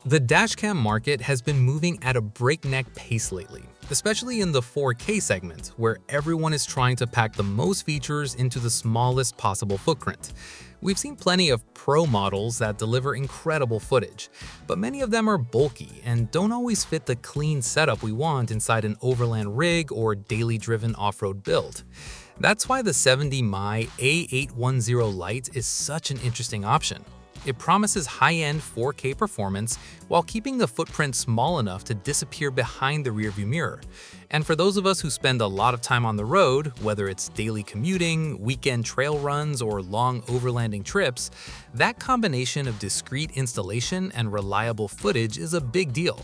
The dashcam market has been moving at a breakneck pace lately, especially in the 4K segment, where everyone is trying to pack the most features into the smallest possible footprint. We've seen plenty of pro models that deliver incredible footage, but many of them are bulky and don't always fit the clean setup we want inside an overland rig or daily driven off-road build. That's why the 70mai A810 Lite is such an interesting option. It promises high-end 4K performance while keeping the footprint small enough to disappear behind the rearview mirror. And for those of us who spend a lot of time on the road, whether it's daily commuting, weekend trail runs, or long overlanding trips, that combination of discreet installation and reliable footage is a big deal.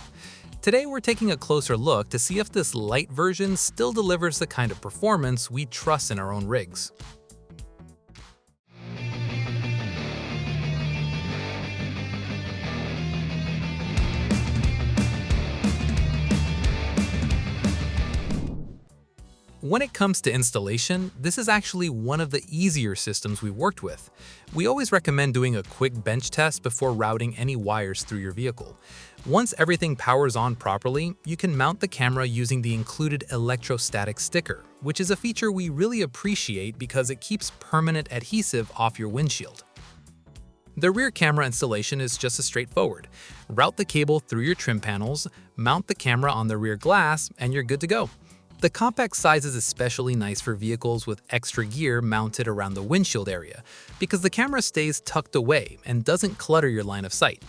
Today we're taking a closer look to see if this light version still delivers the kind of performance we trust in our own rigs. When it comes to installation, this is actually one of the easier systems we've worked with. We always recommend doing a quick bench test before routing any wires through your vehicle. Once everything powers on properly, you can mount the camera using the included electrostatic sticker, which is a feature we really appreciate because it keeps permanent adhesive off your windshield. The rear camera installation is just as straightforward. Route the cable through your trim panels, mount the camera on the rear glass, and you're good to go. The compact size is especially nice for vehicles with extra gear mounted around the windshield area, because the camera stays tucked away and doesn't clutter your line of sight.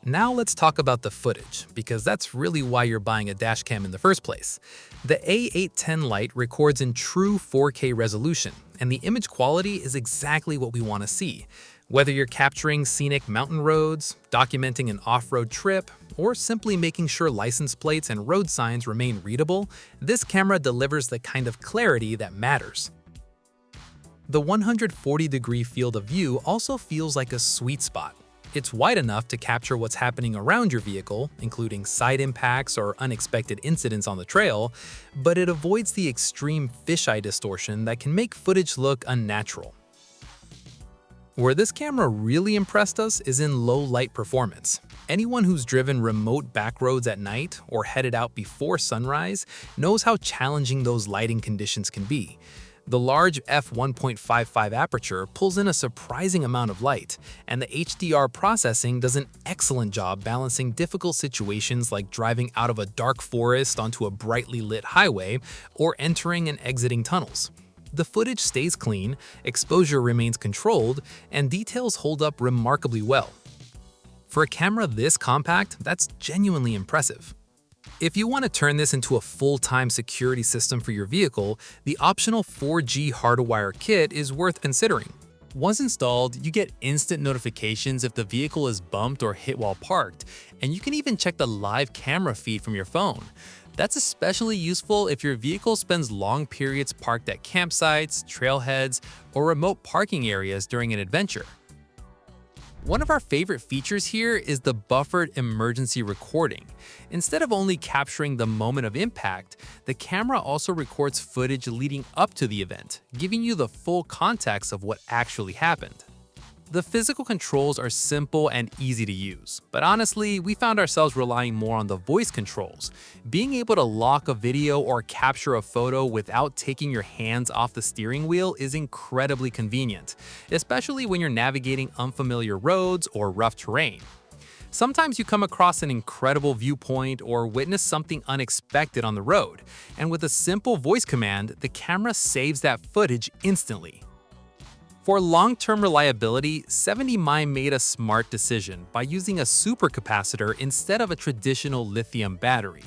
Now let's talk about the footage, because that's really why you're buying a dashcam in the first place. The A810 Lite records in true 4K resolution, and the image quality is exactly what we want to see. Whether you're capturing scenic mountain roads, documenting an off-road trip, or simply making sure license plates and road signs remain readable, this camera delivers the kind of clarity that matters. The 140-degree field of view also feels like a sweet spot. It's wide enough to capture what's happening around your vehicle, including side impacts or unexpected incidents on the trail, but it avoids the extreme fisheye distortion that can make footage look unnatural. Where this camera really impressed us is in low light performance. Anyone who's driven remote back roads at night or headed out before sunrise knows how challenging those lighting conditions can be. The large f1.55 aperture pulls in a surprising amount of light, and the HDR processing does an excellent job balancing difficult situations like driving out of a dark forest onto a brightly lit highway or entering and exiting tunnels. The footage stays clean, exposure remains controlled, and details hold up remarkably well. For a camera this compact, that's genuinely impressive. If you want to turn this into a full-time security system for your vehicle, the optional 4G hardwire kit is worth considering. Once installed, you get instant notifications if the vehicle is bumped or hit while parked, and you can even check the live camera feed from your phone. That's especially useful if your vehicle spends long periods parked at campsites, trailheads, or remote parking areas during an adventure. One of our favorite features here is the buffered emergency recording. Instead of only capturing the moment of impact, the camera also records footage leading up to the event, giving you the full context of what actually happened. The physical controls are simple and easy to use, but honestly, we found ourselves relying more on the voice controls. Being able to lock a video or capture a photo without taking your hands off the steering wheel is incredibly convenient, especially when you're navigating unfamiliar roads or rough terrain. Sometimes you come across an incredible viewpoint or witness something unexpected on the road, and with a simple voice command, the camera saves that footage instantly. For long-term reliability, 70mai made a smart decision by using a supercapacitor instead of a traditional lithium battery.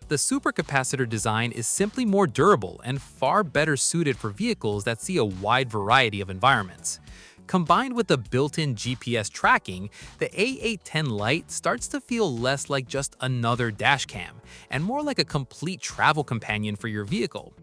The supercapacitor design is simply more durable and far better suited for vehicles that see a wide variety of environments. Combined with the built-in GPS tracking, the A810 Lite starts to feel less like just another dashcam and more like a complete travel companion for your vehicle.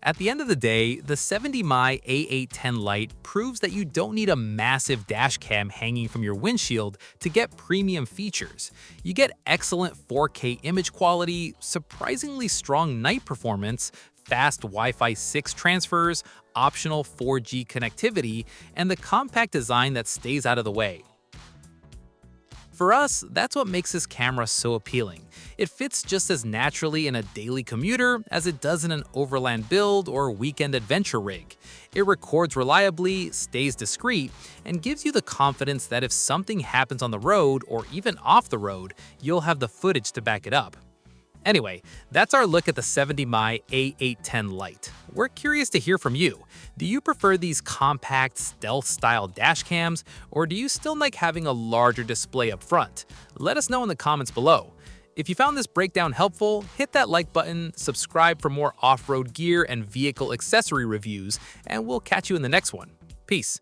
At the end of the day, the 70mai A810 Lite proves that you don't need a massive dashcam hanging from your windshield to get premium features. You get excellent 4K image quality, surprisingly strong night performance, fast Wi-Fi 6 transfers, optional 4G connectivity, and the compact design that stays out of the way. For us, that's what makes this camera so appealing. It fits just as naturally in a daily commuter as it does in an overland build or weekend adventure rig. It records reliably, stays discreet, and gives you the confidence that if something happens on the road or even off the road, you'll have the footage to back it up. Anyway, that's our look at the 70mai A810 Lite. We're curious to hear from you. Do you prefer these compact, stealth-style dash cams, or do you still like having a larger display up front? Let us know in the comments below. If you found this breakdown helpful, hit that like button, subscribe for more off-road gear and vehicle accessory reviews, and we'll catch you in the next one. Peace.